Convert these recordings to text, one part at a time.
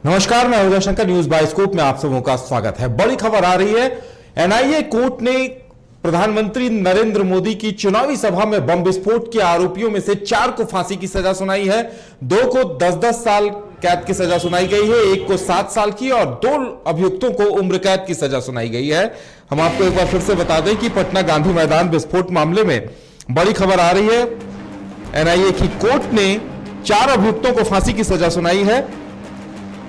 नमस्कार, मैं Uday Shankar. News bioscope में आप सबों का स्वागत है। बड़ी खबर आ रही है। एनआईए कोर्ट ने प्रधानमंत्री नरेंद्र मोदी की चुनावी सभा में बम विस्फोट के आरोपियों में से 4 को फांसी की सजा सुनाई है, 2 को 10-10 साल कैद की सजा सुनाई गई है, 1 को 7 साल की और 2 अभियुक्तों को उम्र कैद की सजा सुनाई गई है। हम आपको एक बार फिर से बता दें कि पटना गांधी मैदान विस्फोट मामले में बड़ी खबर आ रही है। एनआईए की कोर्ट ने 4 अभियुक्तों को फांसी की सजा सुनाई है,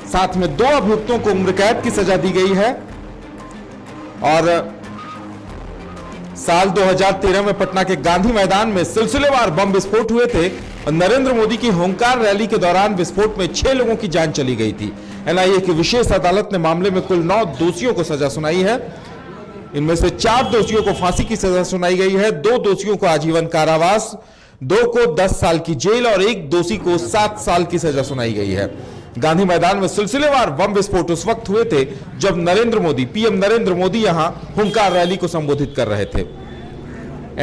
साथ में 2 अभियुक्तों को उम्र कैद की सजा दी गई है। और साल 2013 में पटना के गांधी मैदान में सिलसिलेवार बम विस्फोट हुए थे और नरेंद्र मोदी की होमकार रैली के दौरान विस्फोट में 6 लोगों की जान चली गई थी। एनआईए की विशेष अदालत ने मामले में कुल 9 दोषियों को सजा सुनाई है। इनमें से 4 दोषियों को फांसी की सजा सुनाई गई है, 2 दोषियों को आजीवन कारावास, 2 को 10 साल की जेल और 1 दोषी को 7 साल की सजा सुनाई गई है। गांधी मैदान में सिलसिलेवार बम विस्फोट उस वक्त हुए थे जब पीएम नरेंद्र मोदी यहां हुंकार रैली को संबोधित कर रहे थे।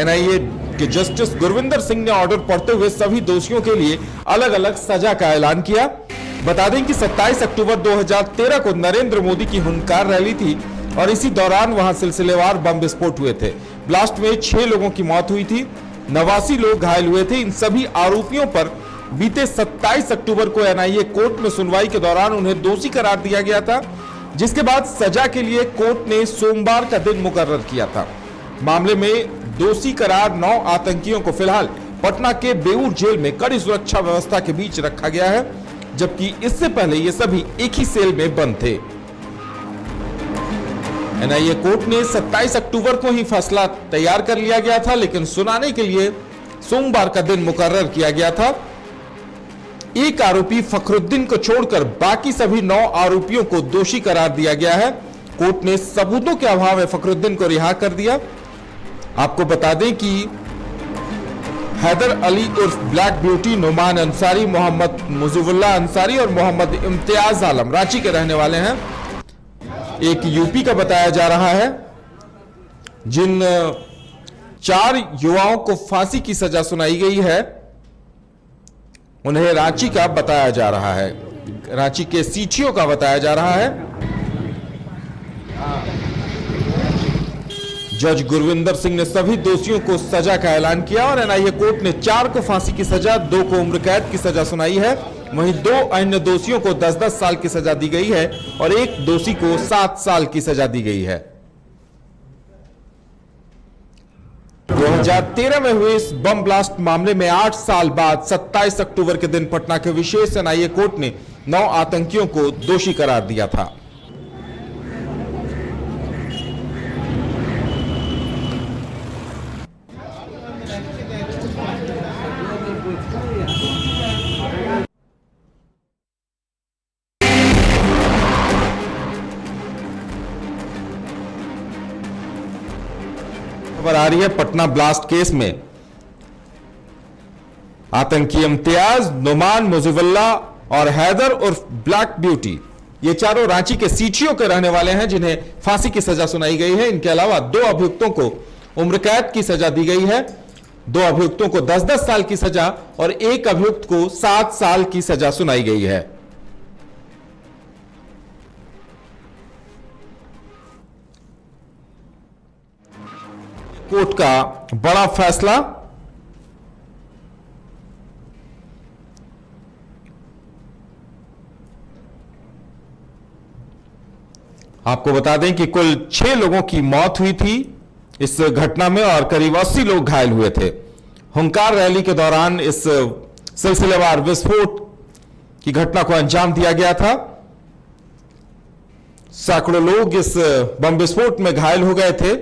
एनआईए के जस्टिस गुरविंदर सिंह ने ऑर्डर पढ़ते हुए सभी दोषियों के लिए अलग अलग सजा का ऐलान किया। बता दें कि 27 अक्टूबर 2013 को नरेंद्र मोदी की हुंकार रैली थी और इसी दौरान वहां सिलसिलेवार बम विस्फोट हुए थे। ब्लास्ट में 6 लोगों की मौत हुई थी, 89 लोग घायल हुए थे। इन सभी आरोपियों पर बीते 27 अक्टूबर को एनआईए कोर्ट में सुनवाई के दौरान उन्हें दोषी करार दिया गया था, जिसके बाद सजा के लिए कोर्ट ने सोमवार का दिन मुकर्रर किया था। मामले में दोषी करार 9 आतंकियों को फिलहाल पटना के बेऊर जेल में कड़ी सुरक्षा व्यवस्था के बीच रखा गया है, जबकि इससे पहले ये सभी एक ही सेल में बंद थे। एनआईए कोर्ट ने 27 अक्टूबर को ही फैसला तैयार कर लिया गया था, लेकिन सुनाने के लिए सोमवार का दिन मुकर्रर किया गया था। एक आरोपी फखरुद्दीन को छोड़कर बाकी सभी 9 आरोपियों को दोषी करार दिया गया है। कोर्ट ने सबूतों के अभाव में फखरुद्दीन को रिहा कर दिया। आपको बता दें कि हैदर अली उर्फ ब्लैक ब्यूटी, नुमान अंसारी, मोहम्मद मुजीबुल्लाह अंसारी और मोहम्मद इम्तियाज आलम रांची के रहने वाले हैं। एक यूपी का बताया जा रहा है। जिन 4 युवाओं को फांसी की सजा सुनाई गई है उन्हें रांची का बताया जा रहा है, रांची के सीटीओ का बताया जा रहा है। जज गुरविंदर सिंह ने सभी दोषियों को सजा का ऐलान किया और एनआईए कोर्ट ने 4 को फांसी की सजा, 2 को उम्र कैद की सजा सुनाई है। वहीं 2 अन्य दोषियों को 10-10 साल की सजा दी गई है और 1 दोषी को 7 साल की सजा दी गई है। 2013 में हुए इस बम ब्लास्ट मामले में 8 साल बाद 27 अक्टूबर के दिन पटना के विशेष एनआईए कोर्ट ने 9 आतंकियों को दोषी करार दिया था। खबर आ रही है पटना ब्लास्ट केस में आतंकी इम्तियाज, नुमान, मुजीबुल्लाह और हैदर उर्फ ब्लैक ब्यूटी, ये चारों रांची के सीटीओ के रहने वाले हैं जिन्हें फांसी की सजा सुनाई गई है। इनके अलावा 2 अभियुक्तों को उम्र कैद की सजा दी गई है, 2 अभियुक्तों को 10-10 साल की सजा और 1 अभियुक्त को 7 साल की सजा सुनाई गई है। कोर्ट का बड़ा फैसला। आपको बता दें कि कुल 6 लोगों की मौत हुई थी इस घटना में और करीब 80 लोग घायल हुए थे। हुंकार रैली के दौरान इस सिलसिलेवार विस्फोट की घटना को अंजाम दिया गया था। सैकड़ों लोग इस बम विस्फोट में घायल हो गए थे।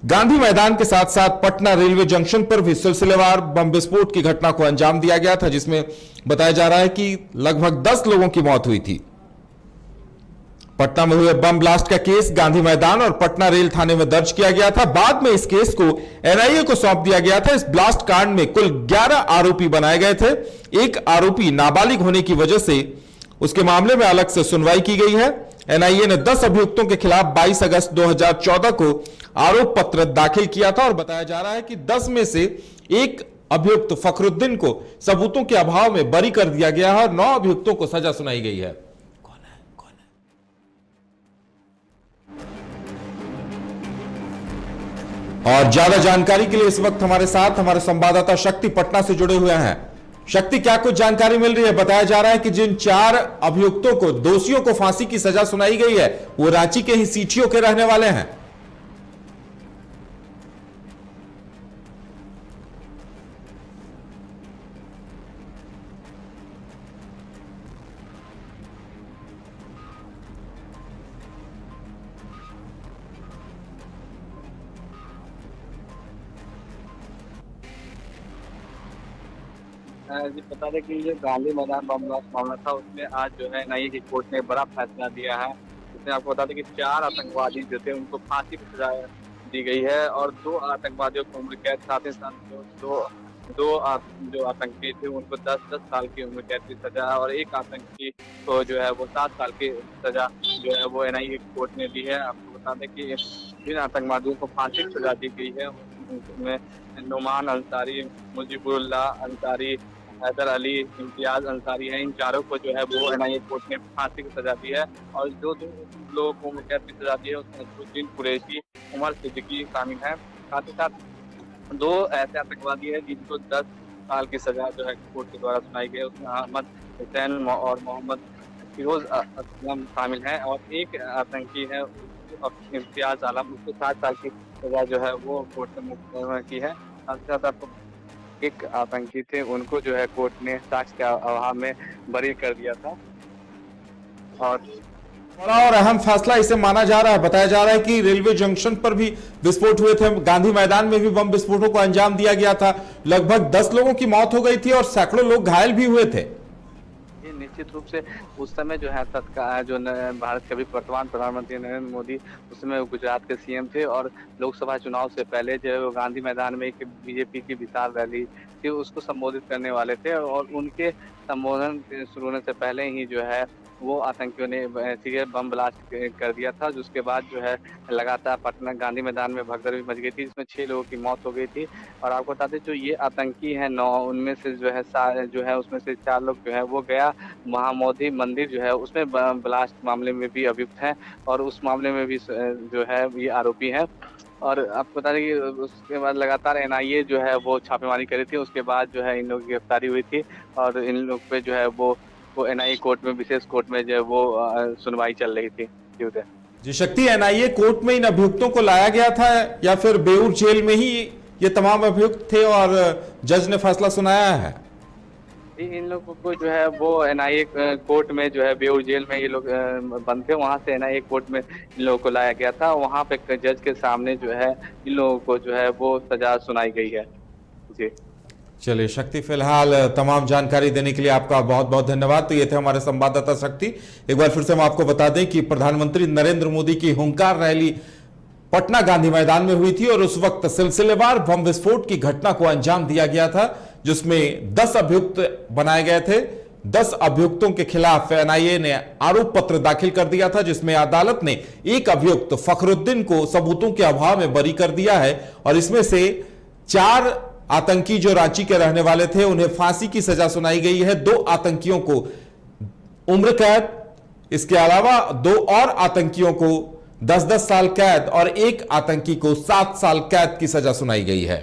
गांधी मैदान के साथ साथ पटना रेलवे जंक्शन पर भी सिलसिलेवार बम विस्फोट की घटना को अंजाम दिया गया था, जिसमें बताया जा रहा है कि लगभग 10 लोगों की मौत हुई थी। पटना में हुए बम ब्लास्ट का केस गांधी मैदान और पटना रेल थाने में दर्ज किया गया था। बाद में इस केस को एनआईए को सौंप दिया गया था। इस ब्लास्ट कांड में कुल 11 आरोपी बनाए गए थे। एक आरोपी नाबालिग होने की वजह से उसके मामले में अलग से सुनवाई की गई है। एनआईए ने 10 अभियुक्तों के खिलाफ 22 अगस्त 2014 को आरोप पत्र दाखिल किया था और बताया जा रहा है कि 10 में से एक अभियुक्त फखरुद्दीन को सबूतों के अभाव में बरी कर दिया गया है और 9 अभियुक्तों को सजा सुनाई गई है। और ज्यादा जानकारी के लिए इस वक्त हमारे साथ हमारे संवाददाता शक्ति पटना से जुड़े हुए हैं। शक्ति, क्या कुछ जानकारी मिल रही है? बताया जा रहा है कि जिन 4 अभियुक्तों को, दोषियों को फांसी की सजा सुनाई गई है, वो रांची के ही सीटीओ के रहने वाले हैं। जी बता दें कि ये गांधी मैदान बम ब्लास्ट मामला था, उसमें आज जो है एनआईए की कोर्ट ने बड़ा फैसला दिया है। इसमें आपको बता दें कि 4 आतंकवादी जो थे उनको फांसी की सजा दी गई है और 2 आतंकवादियों को उम्र कैद, साथ ही साथ जो आतंकी थे उनको 10-10 साल की उम्र कैद की सजा और एक आतंकी को जो है वो 7 साल की सजा जो है वो एनआईए की कोर्ट ने दी है। आपको बता दें कि जिन आतंकवादियों को फांसी की सजा दी गई है उनमें नुमान अंसारी, मुजीबुल्लाह अंसारी, हैदर अली, इम्तियाज अंसारी हैं। इन चारों को जो है वो एनआईए कोर्ट ने फांसी की सजा दी है और जो 2 लोगों को उम्र कैद की सजा दी है उसमें नसरुद्दीन कुरैशी, उमर सिद्दीकी शामिल हैं। साथ ही साथ 2 ऐसे आतंकवादी हैं जिनको 10 साल की सजा जो है कोर्ट के द्वारा सुनाई गई है। उसमें अहमद हुसैन और मोहम्मद फिरोज असलम शामिल हैं और एक आतंकी है इम्तियाज आलम, उसको 7 साल की सजा जो है वो कोर्ट ने मुकर्रर की है। साथ ही साथ आपको एक आतंकी थे उनको जो है कोर्ट ने साक्ष्य के अभाव में बरी कर दिया था। और बड़ा और अहम फैसला इसे माना जा रहा है। बताया जा रहा है कि रेलवे जंक्शन पर भी विस्फोट हुए थे, गांधी मैदान में भी बम विस्फोटों को अंजाम दिया गया था। लगभग 10 लोगों की मौत हो गई थी और सैकड़ों लोग घायल भी हुए थे। निश्चित रूप से उस समय जो है तत्काल जो भारत के अभी वर्तमान प्रधानमंत्री नरेंद्र मोदी उस समय गुजरात के सीएम थे और लोकसभा चुनाव से पहले जो गांधी मैदान में एक बीजेपी की विशाल रैली थी उसको संबोधित करने वाले थे और उनके संबोधन शुरू होने से पहले ही जो है वो आतंकियों ने बम ब्लास्ट कर दिया था, जिसके बाद जो है लगातार पटना गांधी मैदान में भगदड़ भी मच गई थी, जिसमें 6 लोगों की मौत हो गई थी। और आपको बता दें जो ये आतंकी हैं 9, उनमें से जो है उसमें से 4 लोग जो है वो गया महामोदी मंदिर जो है उसमें ब्लास्ट मामले में भी अभियुक्त हैं और उस मामले में भी जो है ये आरोपी हैं। और आपको बता दें कि उसके बाद लगातार एनआईए जो है वो छापेमारी करी थी, उसके बाद जो है इन लोगों की गिरफ्तारी हुई थी और इन लोग पे जो है वो एनआईए कोर्ट में, विशेष कोर्ट में जो है वो सुनवाई चल रही थी। जी शक्ति, एनआईए कोर्ट में इन अभियुक्तों को लाया गया था या फिर बेऊर जेल में ही ये तमाम अभियुक्त थे और जज ने फैसला सुनाया है? इन लोगों को जो है वो एनआईए कोर्ट में जो है बेऊर जेल में ये लोग बंद थे, वहां से एनआईए कोर्ट में इन लोगों को लाया गया था। वहां पे जज के सामने जो है इन लोगों को जो है वो सजा सुनाई गई है। जी चलिए शक्ति, फिलहाल तमाम जानकारी देने के लिए आपका बहुत बहुत धन्यवाद। तो ये थे हमारे संवाददाता शक्ति। एक बार फिर से हम आपको बता दें कि प्रधानमंत्री नरेंद्र मोदी की हुंकार रैली पटना गांधी मैदान में हुई थी और उस वक्त सिलसिलेवार बम विस्फोट की घटना को अंजाम दिया गया था, जिसमें 10 अभियुक्त बनाए गए थे। 10 अभियुक्तों के खिलाफ एनआईए ने आरोप पत्र दाखिल कर दिया था, जिसमें अदालत ने एक अभियुक्त फखरुद्दीन को सबूतों के अभाव में बरी कर दिया है और इसमें से 4 आतंकी जो रांची के रहने वाले थे उन्हें फांसी की सजा सुनाई गई है। 2 आतंकियों को उम्र कैद, इसके अलावा 2 और आतंकियों को 10-10 साल कैद और एक आतंकी को 7 साल कैद की सजा सुनाई गई है।